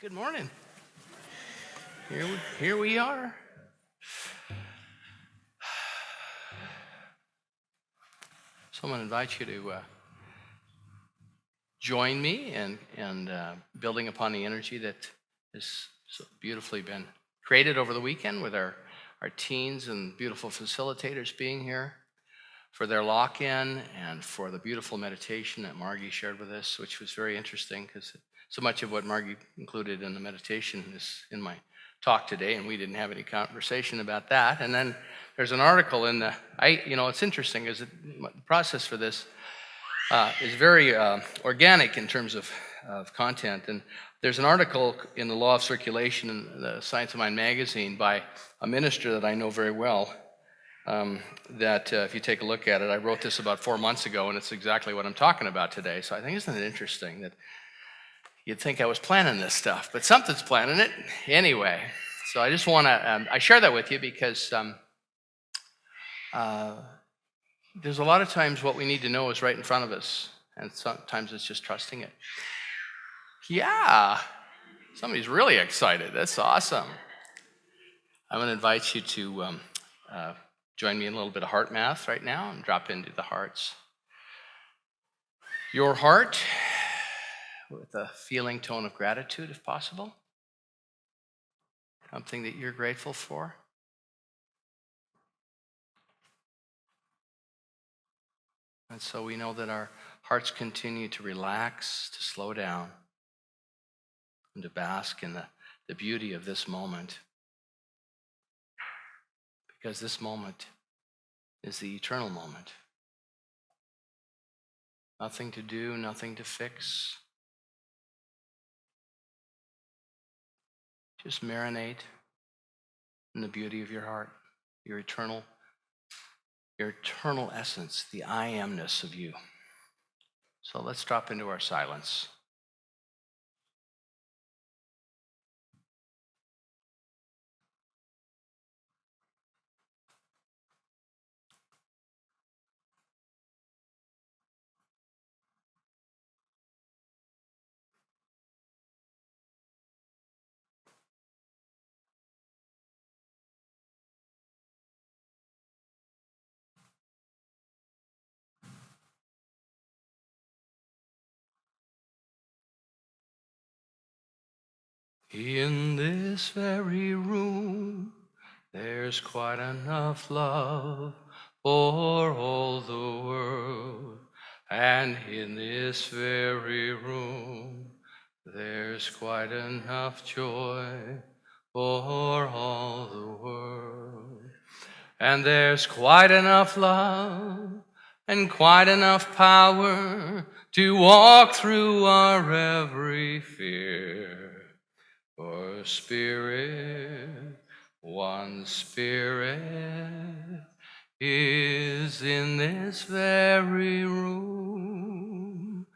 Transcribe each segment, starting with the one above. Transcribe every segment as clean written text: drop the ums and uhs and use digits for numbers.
Good morning. Here we are. So I'm going to invite you to join me in building upon the energy that has so beautifully been created over the weekend with our teens and beautiful facilitators being here for their lock-in and for the beautiful meditation that Margie shared with us, which was very interesting because so much of what Margie included in the meditation is in my talk today, and we didn't have any conversation about that. And then there's an article in the, it's interesting, is the process for this is very organic in terms of content. And there's an article in the Law of Circulation in the Science of Mind magazine by a minister that I know very well, that if you take a look at it, I wrote this about 4 months ago, and it's exactly what I'm talking about today. So I think, isn't it interesting that you'd think I was planning this stuff, but something's planning it anyway. So I just want to, I share that with you because there's a lot of times what we need to know is right in front of us, and sometimes it's just trusting it. Yeah, somebody's really excited. That's awesome. I'm going to invite you to join me in a little bit of heart math right now and drop into the hearts. Your heart, with a feeling tone of gratitude, if possible. Something that you're grateful for. And so we know that our hearts continue to relax, to slow down, and to bask in the beauty of this moment. Because this moment is the eternal moment. Nothing to do, nothing to fix. Just marinate in the beauty of your heart, your eternal essence, the I amness of you. So let's drop into our silence. In this very room, there's quite enough love for all the world. And in this very room, there's quite enough joy for all the world. And there's quite enough love and quite enough power to walk through our every fear. For Spirit, one Spirit, is in this very room,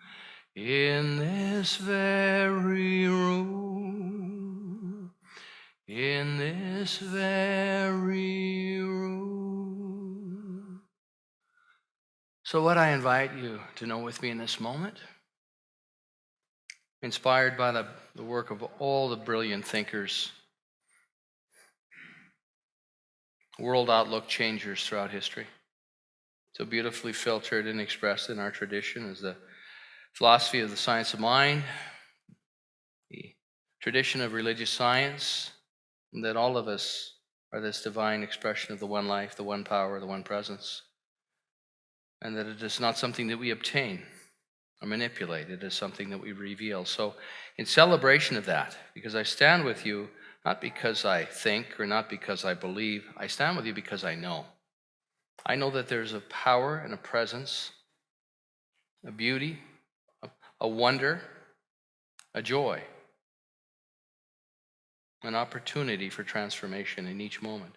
in this very room, in this very room. So what I invite you to know with me in this moment, inspired by the work of all the brilliant thinkers, world outlook changers throughout history. So beautifully filtered and expressed in our tradition is the philosophy of the science of mind, the tradition of religious science, and that all of us are this divine expression of the one life, the one power, the one presence, and that it is not something that we obtain or manipulate. It is something that we reveal. So in celebration of that, because I stand with you, not because I think or not because I believe, I stand with you because I know. I know that there's a power and a presence, a beauty, a wonder, a joy, an opportunity for transformation in each moment.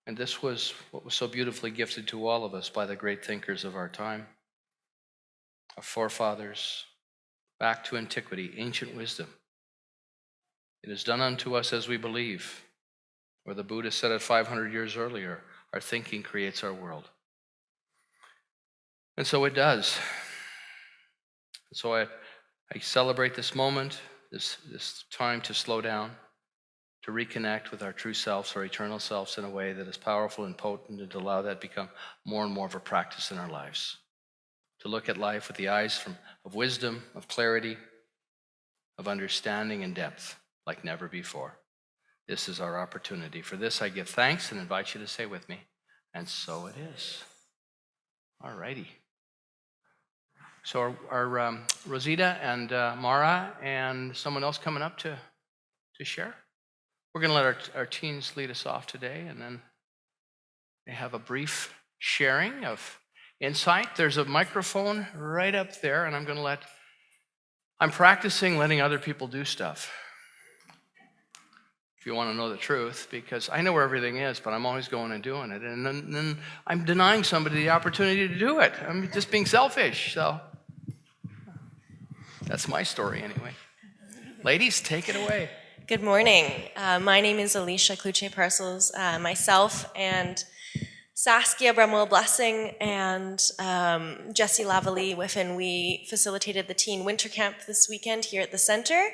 And this was what was so beautifully gifted to all of us by the great thinkers of our time, our forefathers, back to antiquity, ancient wisdom. It is done unto us as we believe. Or the Buddha said it 500 years earlier, our thinking creates our world. And so it does. So I celebrate this moment this time to slow down, to reconnect with our true selves, our eternal selves in a way that is powerful and potent, and to allow that to become more and more of a practice in our lives. To look at life with the eyes of wisdom, of clarity, of understanding and depth like never before. This is our opportunity. For this I give thanks and invite you to say with me, and so it is. All righty. So our Rosita and Mara and someone else coming up to share? We're going to let our teens lead us off today, and then they have a brief sharing of insight. There's a microphone right up there, and I'm practicing letting other people do stuff. If you want to know the truth, because I know where everything is, but I'm always going and doing it. And then I'm denying somebody the opportunity to do it. I'm just being selfish. So that's my story anyway. Ladies, take it away. Good morning. My name is Alicia Cluche-Parcels. Myself and Saskia Bramwell Blessing and Jessie Lavalley Whiffen, we facilitated the teen winter camp this weekend here at the center.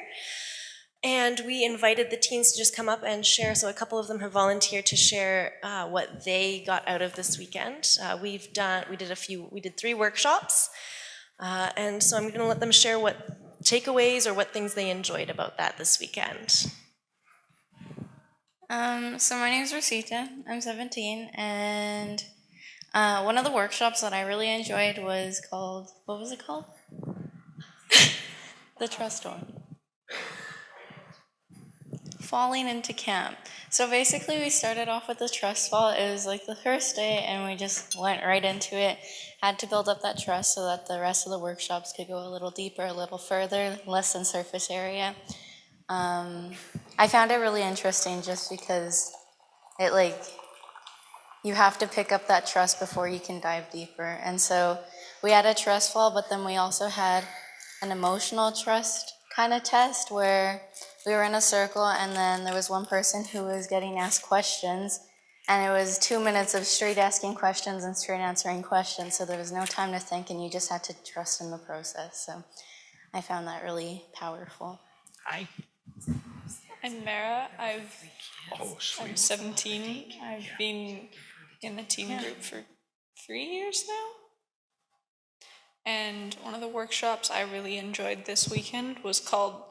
And we invited the teens to just come up and share. So a couple of them have volunteered to share what they got out of this weekend. We did 3 workshops. And so I'm going to let them share what takeaways or what things they enjoyed about that this weekend. So my name is Rosita. I'm 17, and one of the workshops that I really enjoyed was called, what was it called? The trust one. Falling into camp. So basically we started off with the trust fall. It was like the first day, and we just went right into it. Had to build up that trust so that the rest of the workshops could go a little deeper, a little further, less than surface area. I found it really interesting just because you have to pick up that trust before you can dive deeper. And so we had a trust fall, but then we also had an emotional trust kind of test where we were in a circle, and then there was one person who was getting asked questions, and it was 2 minutes of straight asking questions and straight answering questions, so there was no time to think, and you just had to trust in the process. So I found that really powerful. Hi. I'm Mara. I'm 17. I've been in the teen group for 3 years now. And one of the workshops I really enjoyed this weekend was called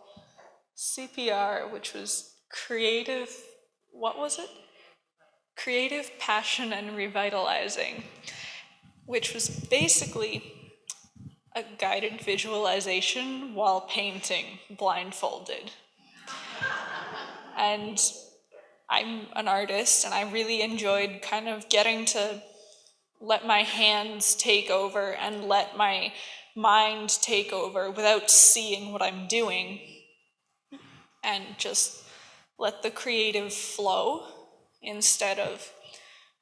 CPR, which was Creative Passion and Revitalizing, which was basically a guided visualization while painting blindfolded. And I'm an artist, and I really enjoyed kind of getting to let my hands take over and let my mind take over without seeing what I'm doing, and just let the creative flow instead of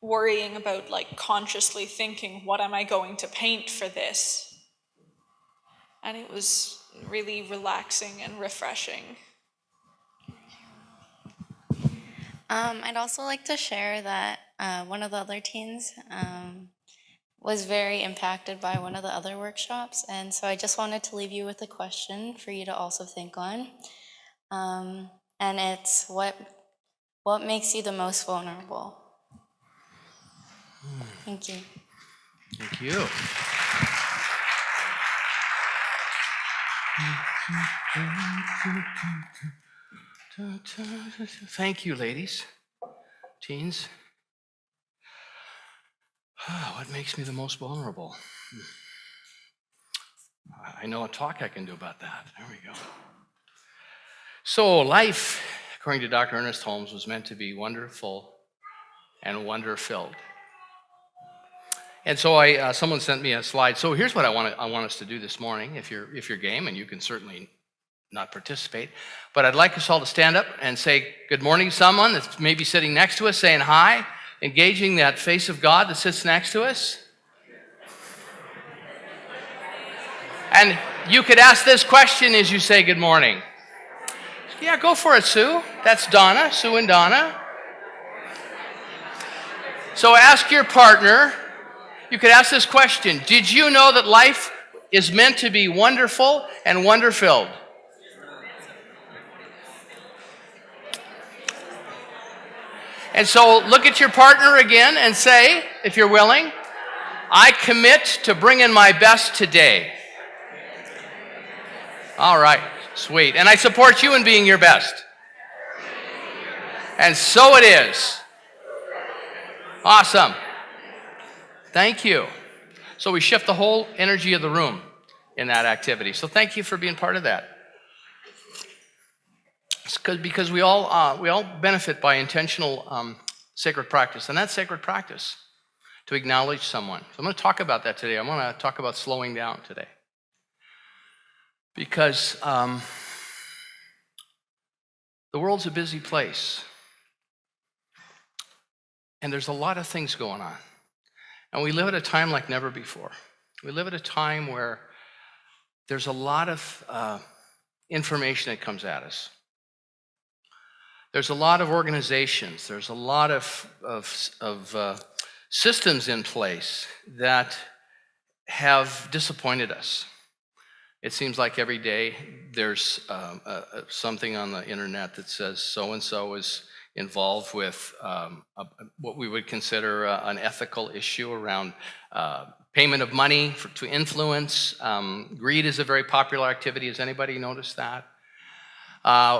worrying about consciously thinking, what am I going to paint for this? And it was really relaxing and refreshing. I'd also like to share that one of the other teens was very impacted by one of the other workshops, and so I just wanted to leave you with a question for you to also think on. And it's what makes you the most vulnerable? Thank you. Thank you. Thank you, ladies, teens. What makes me the most vulnerable? I know a talk I can do about that. There we go. So life, according to Dr. Ernest Holmes, was meant to be wonderful and wonder-filled. And so someone sent me a slide. So here's what I want us to do this morning, if you're game, and you can certainly not participate. But I'd like us all to stand up and say good morning to someone that's maybe sitting next to us, saying hi, engaging that face of God that sits next to us. And you could ask this question as you say good morning. Yeah, go for it, Sue. That's Donna, Sue and Donna. So ask your partner, you could ask this question: did you know that life is meant to be wonderful and wonder-filled? And so look at your partner again and say, if you're willing, I commit to bring in my best today. All right, sweet. And I support you in being your best. And so it is. Awesome. Thank you. So we shift the whole energy of the room in that activity. So thank you for being part of that. Because we all benefit by intentional sacred practice, and that's sacred practice to acknowledge someone. So I'm going to talk about that today. I'm going to talk about slowing down today, because the world's a busy place, and there's a lot of things going on, and we live at a time like never before. We live at a time where there's a lot of information that comes at us. There's a lot of organizations. There's a lot of systems in place that have disappointed us. It seems like every day there's something on the internet that says so-and-so is involved with what we would consider an ethical issue around payment of money to influence. Greed is a very popular activity. Has anybody noticed that?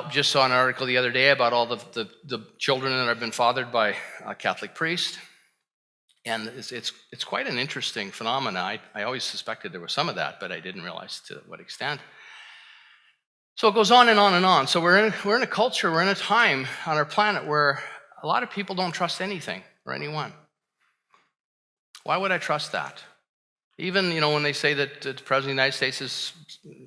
Just saw an article the other day about all the children that have been fathered by a Catholic priest. And it's quite an interesting phenomenon. I always suspected there was some of that, but I didn't realize to what extent. So it goes on and on and on. So we're in a culture, we're in a time on our planet where a lot of people don't trust anything or anyone. Why would I trust that? Even, when they say that the President of the United States has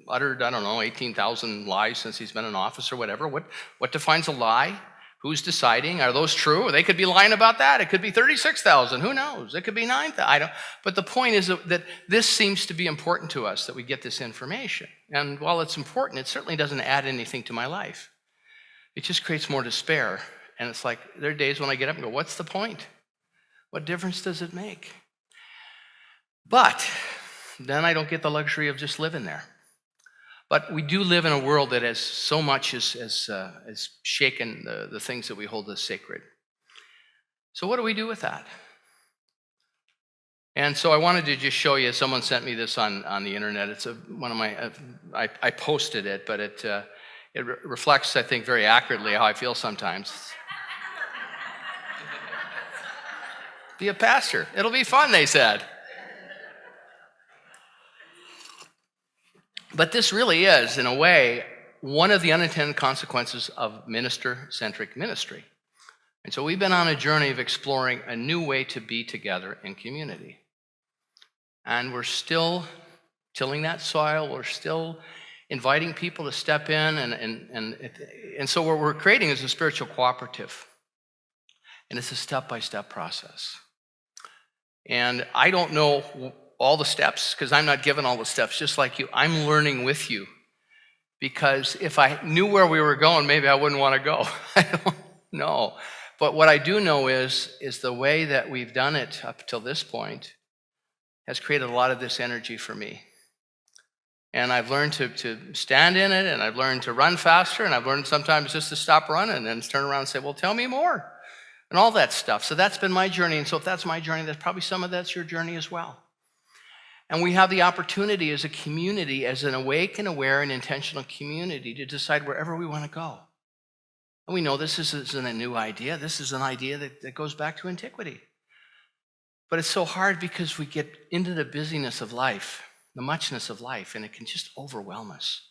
uttered, 18,000 lies since he's been in office or whatever, what defines a lie? Who's deciding? Are those true? They could be lying about that. It could be 36,000. Who knows? It could be 9,000. But the point is that this seems to be important to us, that we get this information. And while it's important, it certainly doesn't add anything to my life. It just creates more despair. And it's like, there are days when I get up and go, what's the point? What difference does it make? But then I don't get the luxury of just living there. But we do live in a world that has so much has shaken the things that we hold as sacred. So what do we do with that? And so I wanted to just show you, someone sent me this on the internet. It's one of my, I posted it, but it reflects, I think, very accurately how I feel sometimes. Be a pastor. It'll be fun, they said. But this really is, in a way, one of the unintended consequences of minister-centric ministry. And so we've been on a journey of exploring a new way to be together in community. And we're still tilling that soil. We're still inviting people to step in. And so what we're creating is a spiritual cooperative. And it's a step-by-step process. And I don't know all the steps, because I'm not given all the steps, just like you. I'm learning with you, because if I knew where we were going, maybe I wouldn't want to go. I don't know. But what I do know is the way that we've done it up till this point has created a lot of this energy for me. And I've learned to stand in it, and I've learned to run faster, and I've learned sometimes just to stop running and turn around and say, well, tell me more, and all that stuff. So that's been my journey. And so if that's my journey, that's probably some of that's your journey as well. And we have the opportunity as a community, as an awake and aware and intentional community, to decide wherever we want to go. And we know this isn't a new idea. This is an idea that goes back to antiquity. But it's so hard because we get into the busyness of life, the muchness of life, and it can just overwhelm us.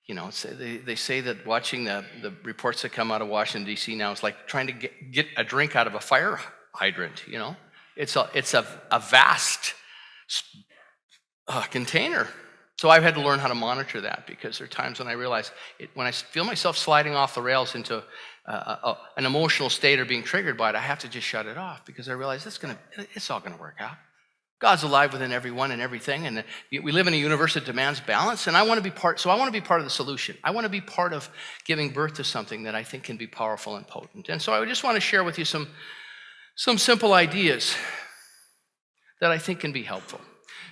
They say that watching the reports that come out of Washington, D.C. now is like trying to get a drink out of a fire hydrant, It's a vast container. So I've had to learn how to monitor that, because there are times when I realize when I feel myself sliding off the rails into an emotional state or being triggered by it, I have to just shut it off, because I realize it's all going to work out. God's alive within everyone and everything, and we live in a universe that demands balance, and I want to be part of the solution. I want to be part of giving birth to something that I think can be powerful and potent. And so I just want to share with you some simple ideas that I think can be helpful.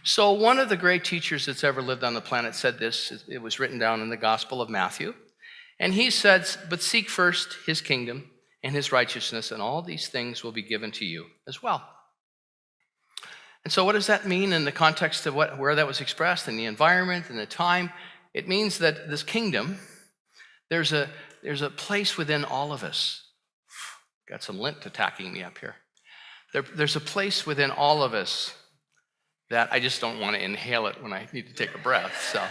So one of the great teachers that's ever lived on the planet said this. It was written down in the Gospel of Matthew. And he said, but seek first his kingdom and his righteousness, and all these things will be given to you as well. And so what does that mean in the context of where that was expressed, in the environment, in the time? It means that this kingdom, there's a place within all of us. Got some lint attacking me up here. There's a place within all of us that I just don't want to inhale it when I need to take a breath. So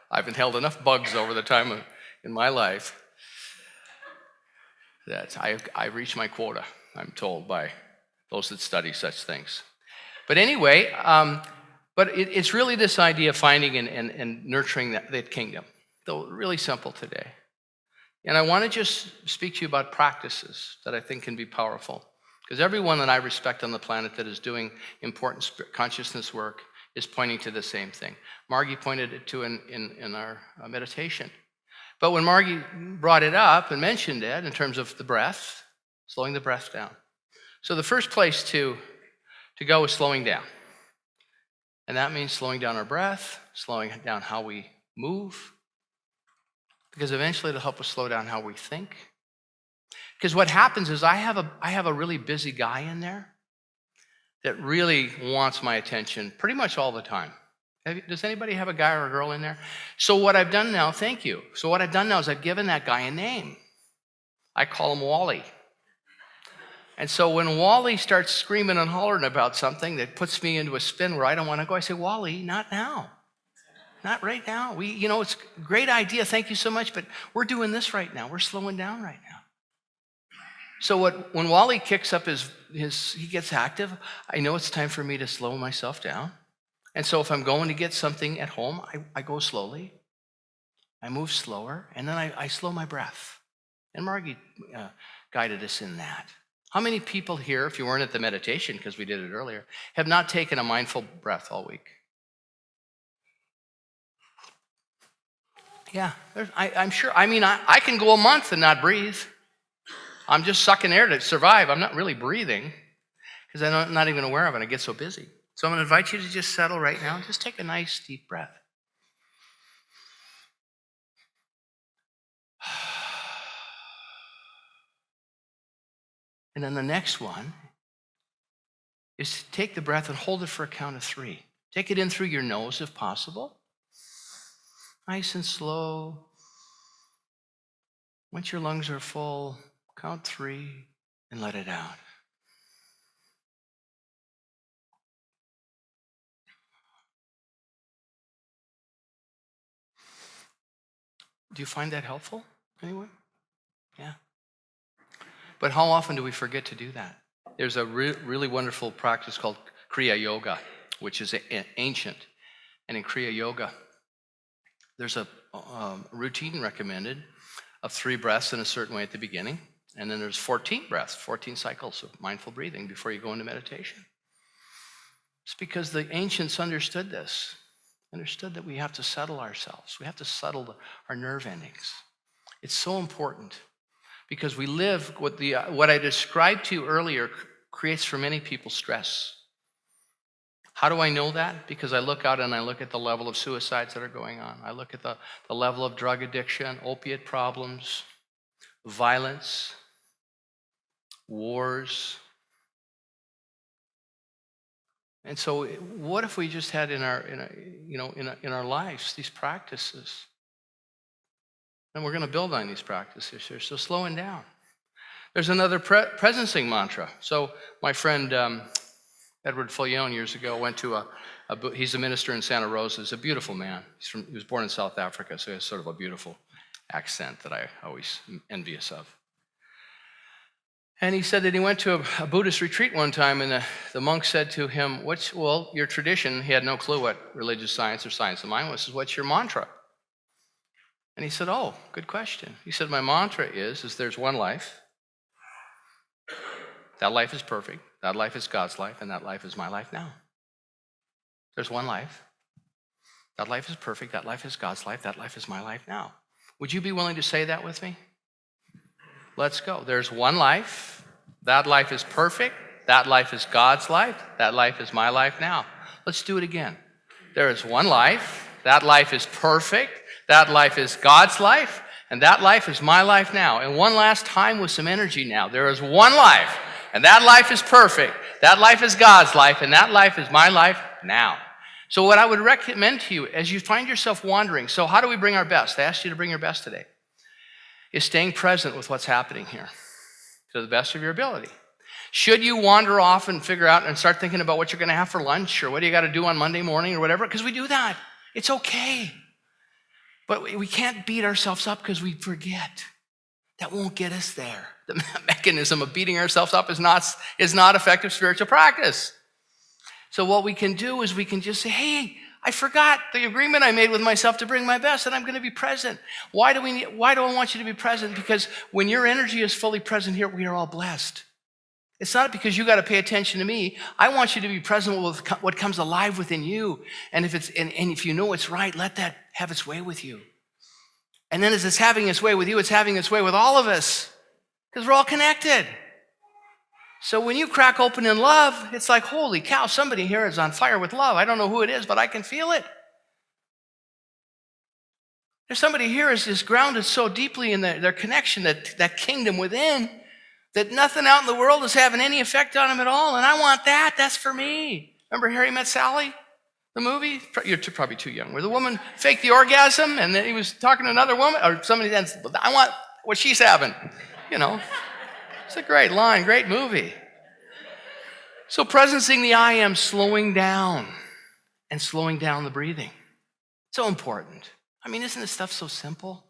I've inhaled enough bugs over the time in my life that I've reached my quota, I'm told, by those that study such things. But anyway, it's really this idea of finding and nurturing that kingdom, though really simple today. And I want to just speak to you about practices that I think can be powerful. Because everyone that I respect on the planet that is doing important consciousness work is pointing to the same thing. Margie pointed it to in our meditation. But when Margie brought it up and mentioned it in terms of the breath, slowing the breath down. So the first place to go is slowing down. And that means slowing down our breath, slowing down how we move, because eventually it'll help us slow down how we think. Because what happens is I have a really busy guy in there that really wants my attention pretty much all the time. Does anybody have a guy or a girl in there? So what I've done now, thank you. So what I've done now is I've given that guy a name. I call him Wally. And so when Wally starts screaming and hollering about something that puts me into a spin where I don't want to go, I say, Wally, not now. Not right now. It's a great idea. Thank you so much, but we're doing this right now. We're slowing down right now. So when Wally kicks up he gets active, I know it's time for me to slow myself down. And so if I'm going to get something at home, I go slowly. I move slower, and then I slow my breath. And Margie guided us in that. How many people here, if you weren't at the meditation, because we did it earlier, have not taken a mindful breath all week? Yeah, I'm sure. I can go a month and not breathe. I'm just sucking air to survive. I'm not really breathing because I'm not even aware of it. I get so busy. So I'm going to invite you to just settle right now and just take a nice deep breath. And then the next one is to take the breath and hold it for a count of 3. Take it in through your nose if possible. Nice and slow. Once your lungs are full, count 3 and let it out. Do you find that helpful, anyone? Yeah. But how often do we forget to do that? There's a really wonderful practice called Kriya Yoga, which is ancient. And in Kriya Yoga, there's a routine recommended of 3 breaths in a certain way at the beginning. And then there's 14 breaths, 14 cycles of mindful breathing before you go into meditation. It's because the ancients understood this, understood that we have to settle ourselves. We have to settle our nerve endings. It's so important because we live what I described to you earlier creates for many people stress. How do I know that? Because I look out and I look at the level of suicides that are going on. I look at the level of drug addiction, opiate problems, violence, wars. And so what if we just had in our lives these practices? And we're going to build on these practices here. So slowing down. There's another presencing mantra. So my friend Edward Follion years ago went to he's a minister in Santa Rosa. He's a beautiful man. He was born in South Africa, so he has sort of a beautiful accent that I always am envious of. And he said that he went to a Buddhist retreat one time, and the monk said to him, your tradition, he had no clue what religious science or science of mind was, what's your mantra? And he said, oh, good question. He said, my mantra is there's one life. That life is perfect. That life is God's life, and that life is my life now. There's one life. That life is perfect. That life is God's life. That life is my life now. Would you be willing to say that with me? Let's go. There's one life. That life is perfect. That life is God's life. That life is my life now. Let's do it again. There is one life. That life is perfect. That life is God's life. And that life is my life now. And one last time with some energy now. There is one life. And that life is perfect. That life is God's life. And that life is my life now. So what I would recommend to you as you find yourself wandering, so how do we bring our best? I asked you to bring your best today. Is staying present with what's happening here to the best of your ability. Should you wander off and figure out and start thinking about what you're going to have for lunch or what do you got to do on Monday morning or whatever, because we do that. It's okay. But we can't beat ourselves up because we forget. That won't get us there. The mechanism of beating ourselves up is not effective spiritual practice. So what we can do is we can just say, hey, I forgot the agreement I made with myself to bring my best, and I'm going to be present. Why do I want you to be present? Because when your energy is fully present here, we are all blessed. It's not because you got to pay attention to me. I want you to be present with what comes alive within you. And if you know it's right, let that have its way with you. And then as it's having its way with you, it's having its way with all of us because we're all connected. So when you crack open in love, it's like, holy cow, somebody here is on fire with love. I don't know who it is, but I can feel it. There's somebody here is grounded so deeply in their connection, that kingdom within, that nothing out in the world is having any effect on them at all. And I want that. That's for me. Remember Harry Met Sally? The movie? You're probably too young. Where the woman faked the orgasm and then he was talking to another woman or somebody then, I want what she's having. You know. It's a great line, great movie. So presencing the I am, slowing down and slowing down the breathing. So important. I mean, isn't this stuff so simple?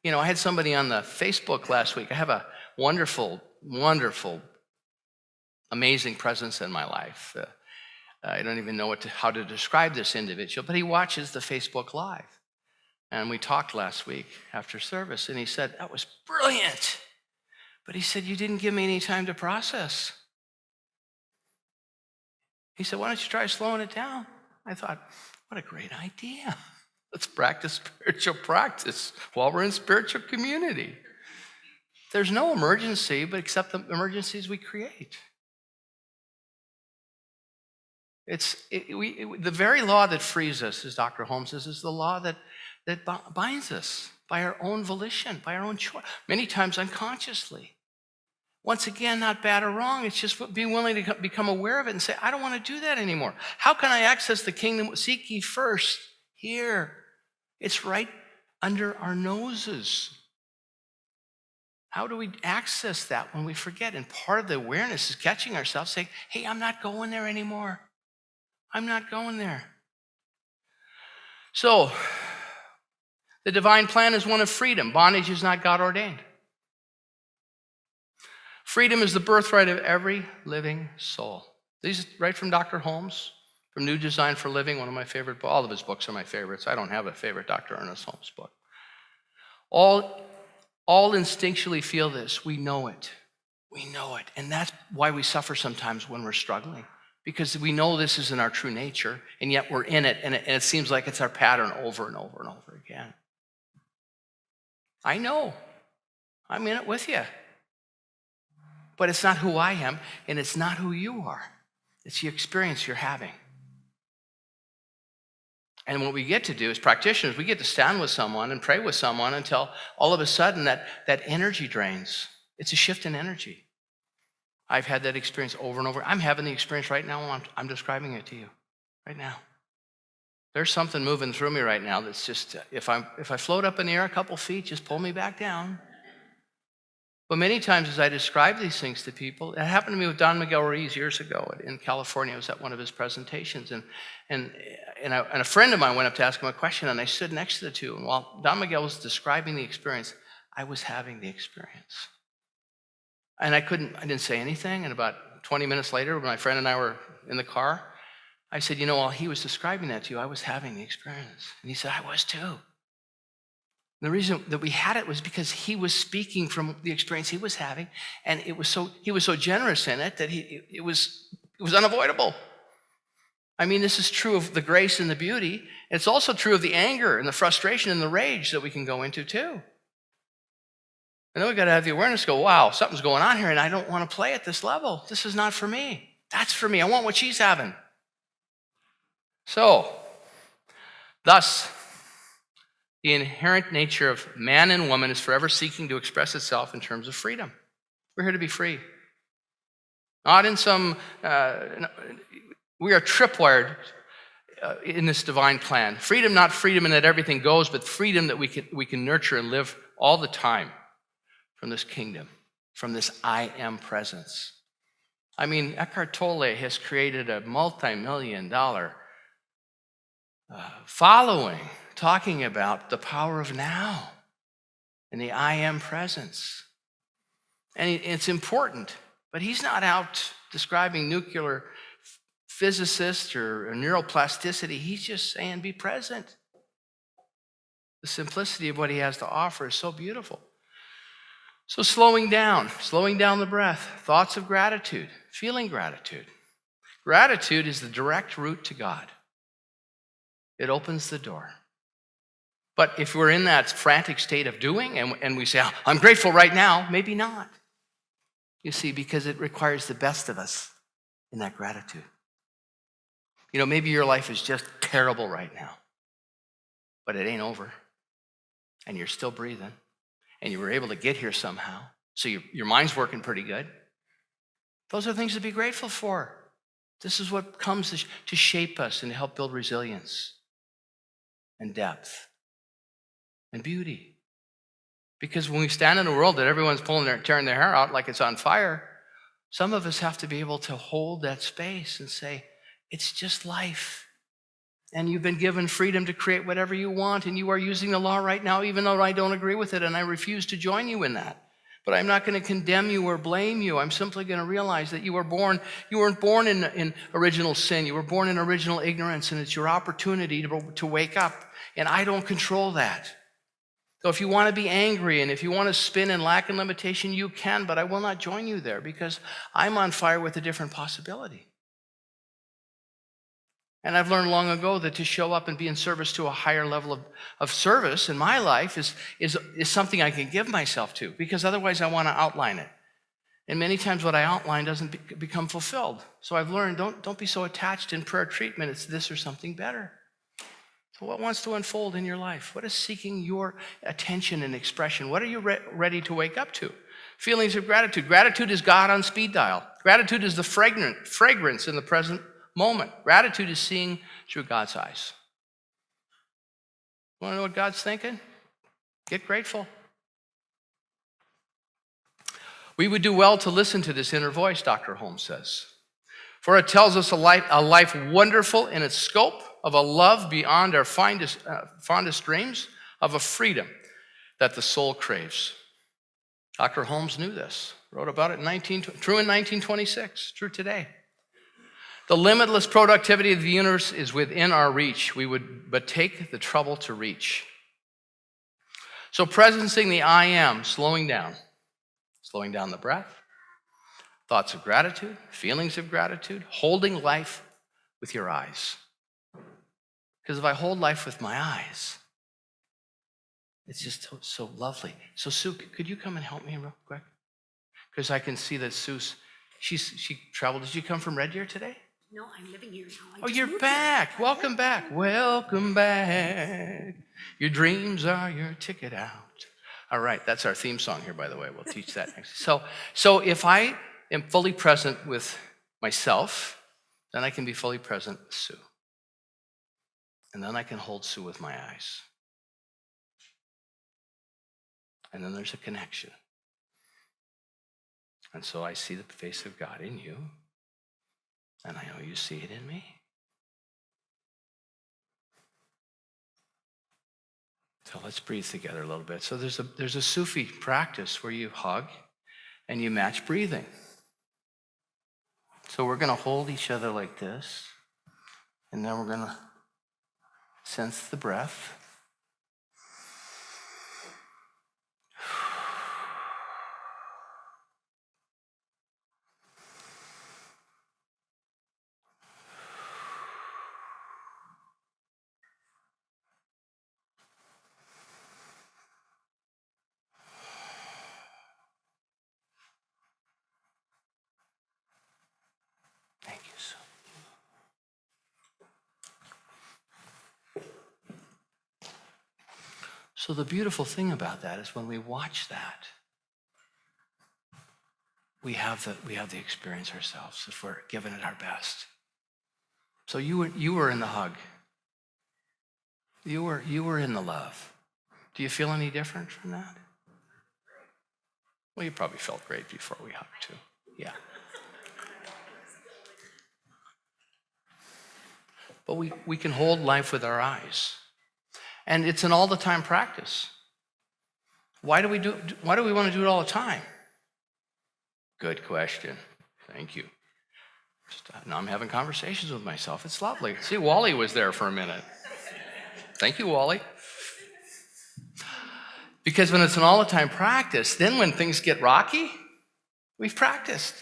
You know, I had somebody on the Facebook last week. I have a wonderful, wonderful, amazing presence in my life. I don't even know how to describe this individual, but he watches the Facebook Live. And we talked last week after service, and he said, that was brilliant. But he said, you didn't give me any time to process. He said, why don't you try slowing it down? I thought, what a great idea. Let's practice spiritual practice while we're in spiritual community. There's no emergency, but except the emergencies we create. The very law that frees us, as Dr. Holmes says, is the law that binds us by our own volition, by our own choice, many times unconsciously. Once again, not bad or wrong. It's just being willing to become aware of it and say, I don't want to do that anymore. How can I access the kingdom? Seek ye first here. It's right under our noses. How do we access that when we forget? And part of the awareness is catching ourselves saying, hey, I'm not going there anymore. I'm not going there. So, the divine plan is one of freedom. Bondage is not God ordained. Freedom is the birthright of every living soul. These right from Dr. Holmes, from New Design for Living, one of my favorite books. All of his books are my favorites. I don't have a favorite Dr. Ernest Holmes book. All instinctually feel this. We know it. We know it. And that's why we suffer sometimes when we're struggling. Because we know this isn't our true nature, and yet we're in it, and it seems like it's our pattern over and over and over again. I know. I'm in it with you. But it's not who I am, and it's not who you are. It's the experience you're having. And what we get to do as practitioners, we get to stand with someone and pray with someone until all of a sudden that energy drains. It's a shift in energy. I've had that experience over and over. I'm having the experience right now while I'm describing it to you right now. There's something moving through me right now that's just, if I float up in the air a couple feet, just pull me back down. But many times as I describe these things to people, it happened to me with Don Miguel Ruiz years ago in California. I was at one of his presentations, and a friend of mine went up to ask him a question, and I stood next to the two. And while Don Miguel was describing the experience, I was having the experience. And I didn't say anything. And about 20 minutes later, when my friend and I were in the car, I said, you know, while he was describing that to you, I was having the experience. And he said, I was too. And the reason that we had it was because he was speaking from the experience he was having, and he was so generous in it that it was unavoidable. I mean, this is true of the grace and the beauty. It's also true of the anger and the frustration and the rage that we can go into too. And then we've got to have the awareness to go, wow, something's going on here, and I don't want to play at this level. This is not for me. That's for me. I want what she's having. So, thus, The inherent nature of man and woman is forever seeking to express itself in terms of freedom. We're here to be free. Not in some, we are tripwired in this divine plan. Freedom, not freedom in that everything goes, but freedom that we can nurture and live all the time from this kingdom, from this I am presence. I mean, Eckhart Tolle has created a multi-million-dollar following talking about the power of now and the I am presence. And it's important, but he's not out describing nuclear physicists or neuroplasticity. He's just saying be present. The simplicity of what he has to offer is so beautiful. So slowing down the breath, thoughts of gratitude, feeling gratitude. Gratitude is the direct route to God. It opens the door. But if we're in that frantic state of doing and we say, oh, I'm grateful right now, maybe not. You see, because it requires the best of us in that gratitude. You know, maybe your life is just terrible right now, but it ain't over. And you're still breathing. And you were able to get here somehow. So your mind's working pretty good. Those are things to be grateful for. This is what comes to shape us and to help build resilience and depth and beauty. Because when we stand in a world that everyone's tearing their hair out like it's on fire, some of us have to be able to hold that space and say, it's just life. And you've been given freedom to create whatever you want, and you are using the law right now, even though I don't agree with it, and I refuse to join you in that. But I'm not going to condemn you or blame you. I'm simply going to realize that you weren't born in original sin. You were born in original ignorance, and it's your opportunity to wake up. And I don't control that. So if you want to be angry and if you want to spin in lack and limitation, you can, but I will not join you there because I'm on fire with a different possibility. And I've learned long ago that to show up and be in service to a higher level of service in my life is something I can give myself to, because otherwise I want to outline it. And many times what I outline doesn't become fulfilled. So I've learned, don't be so attached in prayer treatment. It's this or something better. So what wants to unfold in your life? What is seeking your attention and expression? What are you ready to wake up to? Feelings of gratitude. Gratitude is God on speed dial. Gratitude is the fragrance in the present moment. Gratitude is seeing through God's eyes. Want to know what God's thinking? Get grateful. We would do well to listen to this inner voice, Dr. Holmes says. For it tells us a life wonderful in its scope, of a love beyond our fondest dreams, of a freedom that the soul craves. Dr. Holmes knew this, wrote about it true in 1926, true today. The limitless productivity of the universe is within our reach. We would but take the trouble to reach. So presencing the I am, slowing down the breath, thoughts of gratitude, feelings of gratitude, holding life with your eyes. Because if I hold life with my eyes, it's just so lovely. So Sue, could you come and help me real quick? Because I can see that she traveled. Did you come from Red Deer today? No, I'm living here now. Oh, you're back. Welcome back. Welcome back. Your dreams are your ticket out. All right, that's our theme song here, by the way. We'll teach that next. So if I am fully present with myself, then I can be fully present with Sue. And then I can hold Sue with my eyes. And then there's a connection. And so I see the face of God in you. And I know you see it in me. So let's breathe together a little bit. So there's a Sufi practice where you hug and you match breathing. So we're going to hold each other like this. And then we're going to sense the breath. Thank you so much. So the beautiful thing about that is when we watch that, we have the experience ourselves if we're giving it our best. So you were in the hug. You were in the love. Do you feel any different from that? Well, you probably felt great before we hugged too. Yeah. But we can hold life with our eyes. And it's an all the time practice. Why do we want to do it all the time? Good question. Thank you. Now I'm having conversations with myself. It's lovely. See, Wally was there for a minute. Thank you, Wally. Because when it's an all the time practice, then when things get rocky, we've practiced.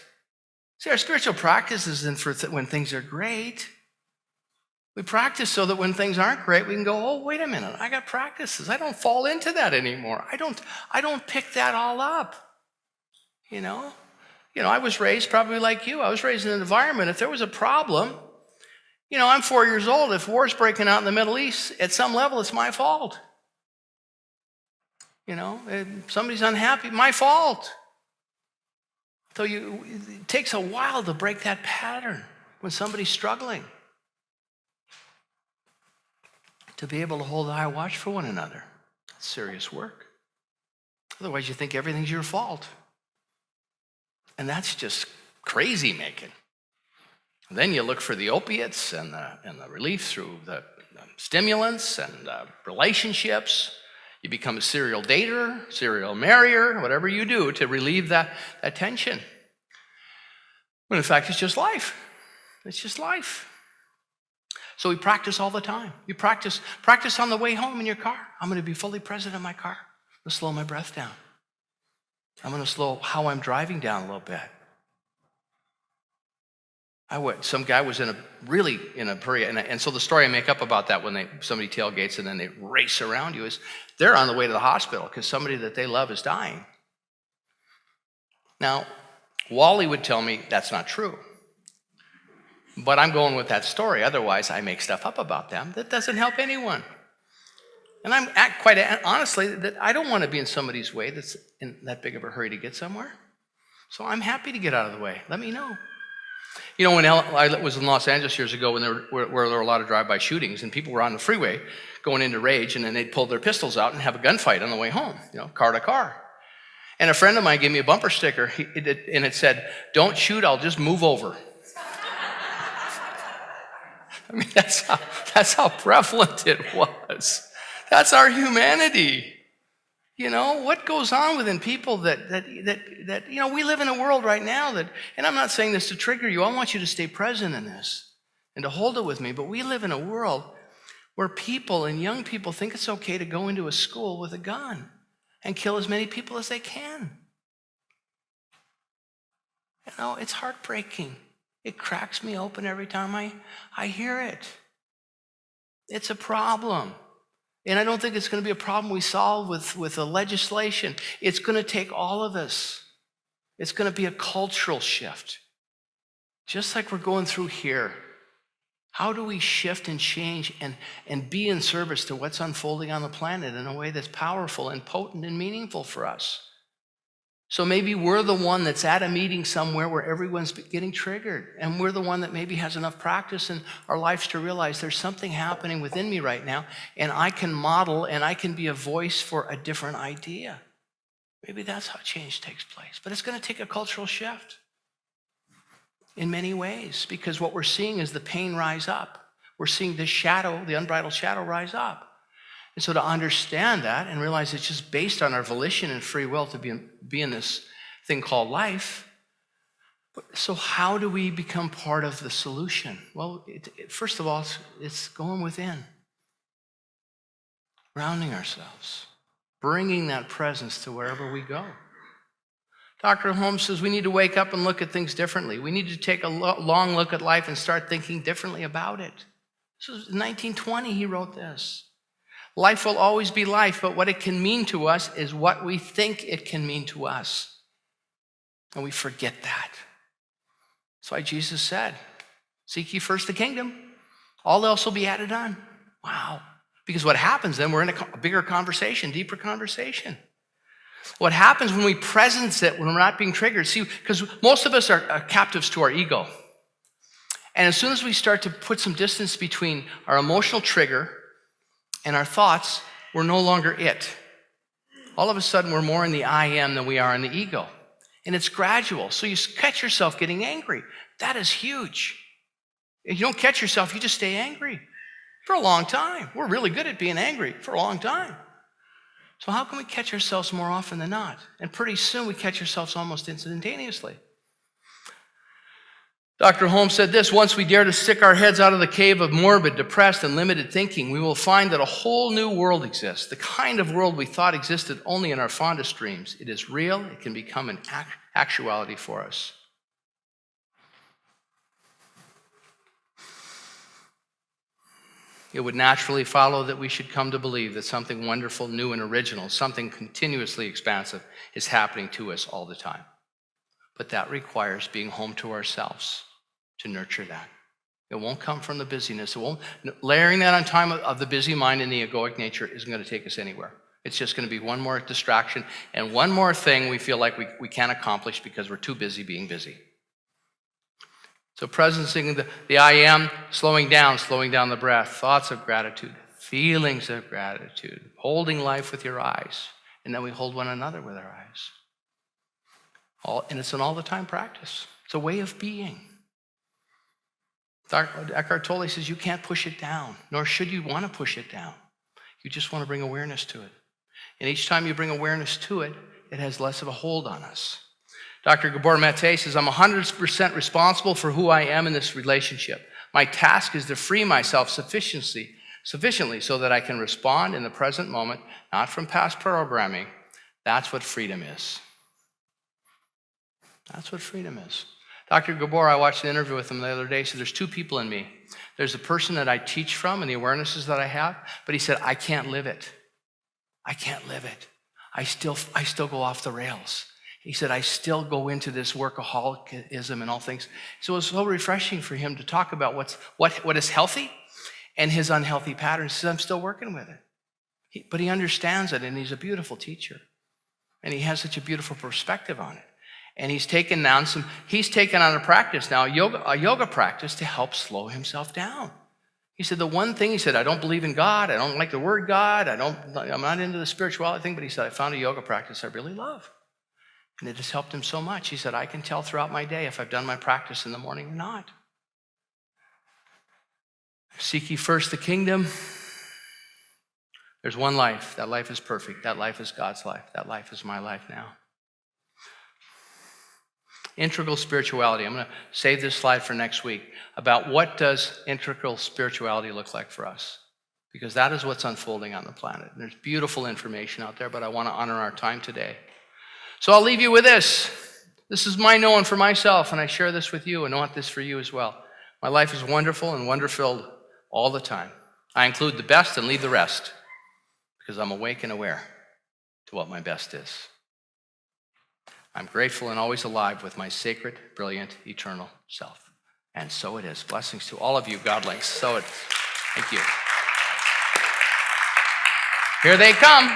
See, our spiritual practice isn't for when things are great. We practice so that when things aren't great, we can go, oh, wait a minute, I got practices. I don't fall into that anymore. I don't pick that all up. You know, I was raised probably like you. I was raised in an environment, if there was a problem, I'm 4 years old. If war's breaking out in the Middle East, at some level, it's my fault. If somebody's unhappy, my fault. So it takes a while to break that pattern when somebody's struggling. To be able to hold a high watch for one another. That's serious work. Otherwise, you think everything's your fault. And that's just crazy making. And then you look for the opiates and the relief through the stimulants and relationships. You become a serial dater, serial marrier, whatever you do to relieve that tension. When in fact, it's just life. It's just life. So we practice all the time. You practice on the way home in your car. I'm going to be fully present in my car. I'm going to slow my breath down. I'm going to slow how I'm driving down a little bit. Some guy was really in a hurry, and so the story I make up about that when somebody tailgates and then they race around you is they're on the way to the hospital because somebody that they love is dying. Now, Wally would tell me that's not true. But I'm going with that story. Otherwise, I make stuff up about them that doesn't help anyone. And I'm quite honestly that I don't want to be in somebody's way that's in that big of a hurry to get somewhere. So I'm happy to get out of the way. Let me know. When I was in Los Angeles years ago when there were a lot of drive-by shootings and people were on the freeway going into rage and then they'd pull their pistols out and have a gunfight on the way home, car to car. And a friend of mine gave me a bumper sticker and it said, "Don't shoot, I'll just move over." I mean, that's how prevalent it was. That's our humanity. What goes on within people that we live in a world right now that, and I'm not saying this to trigger you, I want you to stay present in this and to hold it with me, but we live in a world where people and young people think it's okay to go into a school with a gun and kill as many people as they can. It's heartbreaking. It cracks me open every time I hear it. It's a problem. And I don't think it's going to be a problem we solve with the legislation. It's going to take all of us. It's going to be a cultural shift. Just like we're going through here. How do we shift and change and be in service to what's unfolding on the planet in a way that's powerful and potent and meaningful for us? So maybe we're the one that's at a meeting somewhere where everyone's getting triggered, and we're the one that maybe has enough practice in our lives to realize there's something happening within me right now, and I can model and I can be a voice for a different idea. Maybe that's how change takes place. But it's going to take a cultural shift in many ways, because what we're seeing is the pain rise up. We're seeing the shadow, the unbridled shadow rise up. And so to understand that and realize it's just based on our volition and free will to be in this thing called life. So how do we become part of the solution? Well, first of all, it's going within. Grounding ourselves. Bringing that presence to wherever we go. Dr. Holmes says we need to wake up and look at things differently. We need to take a long look at life and start thinking differently about it. This was in 1920 he wrote this. Life will always be life, but what it can mean to us is what we think it can mean to us. And we forget that. That's why Jesus said, "Seek ye first the kingdom. All else will be added on." Wow. Because what happens then, we're in a bigger conversation, deeper conversation. What happens when we presence it, when we're not being triggered? See, because most of us are captives to our ego. And as soon as we start to put some distance between our emotional trigger and our thoughts, we're no longer it. All of a sudden, we're more in the I am than we are in the ego. And it's gradual. So you catch yourself getting angry. That is huge. If you don't catch yourself, you just stay angry for a long time. We're really good at being angry for a long time. So how can we catch ourselves more often than not? And pretty soon we catch ourselves almost instantaneously. Dr. Holmes said this: once we dare to stick our heads out of the cave of morbid, depressed, and limited thinking, we will find that a whole new world exists, the kind of world we thought existed only in our fondest dreams. It is real. It can become an actuality for us. It would naturally follow that we should come to believe that something wonderful, new, and original, something continuously expansive, is happening to us all the time. But that requires being home to ourselves to nurture that. It won't come from the busyness. Layering that on time of the busy mind and the egoic nature isn't going to take us anywhere. It's just going to be one more distraction and one more thing we feel like we can't accomplish because we're too busy being busy. So presencing the I am, slowing down the breath, thoughts of gratitude, feelings of gratitude, holding life with your eyes, and then we hold one another with our eyes. And it's an all-the-time practice. It's a way of being. Eckhart Tolle says you can't push it down, nor should you want to push it down. You just want to bring awareness to it. And each time you bring awareness to it, it has less of a hold on us. Dr. Gabor Mate says, I'm 100% responsible for who I am in this relationship. My task is to free myself sufficiently so that I can respond in the present moment, not from past programming. That's what freedom is. That's what freedom is. Dr. Gabor, I watched an interview with him the other day. He said, there's two people in me. There's the person that I teach from and the awarenesses that I have, but he said, I can't live it. I can't live it. I still go off the rails. He said, I still go into this workaholicism and all things. So it was so refreshing for him to talk about what is healthy and his unhealthy patterns. He said, I'm still working with it. But he understands it, and he's a beautiful teacher. And he has such a beautiful perspective on it. And he's taken on a practice now, a yoga practice to help slow himself down. He said, the one thing, he said, I don't believe in God. I don't like the word God. I'm not into the spirituality thing. But he said, I found a yoga practice I really love. And it has helped him so much. He said, I can tell throughout my day if I've done my practice in the morning or not. Seek ye first the kingdom. There's one life. That life is perfect. That life is God's life. That life is my life now. Integral spirituality. I'm going to save this slide for next week about what does integral spirituality look like for us. Because that is what's unfolding on the planet. And there's beautiful information out there, but I want to honor our time today. So I'll leave you with this. This is my knowing for myself, and I share this with you and want this for you as well. My life is wonderful and wonder-filled all the time. I include the best and leave the rest because I'm awake and aware to what my best is. I'm grateful and always alive with my sacred, brilliant, eternal self. And so it is. Blessings to all of you, Godlings. So it is. Thank you. Here they come.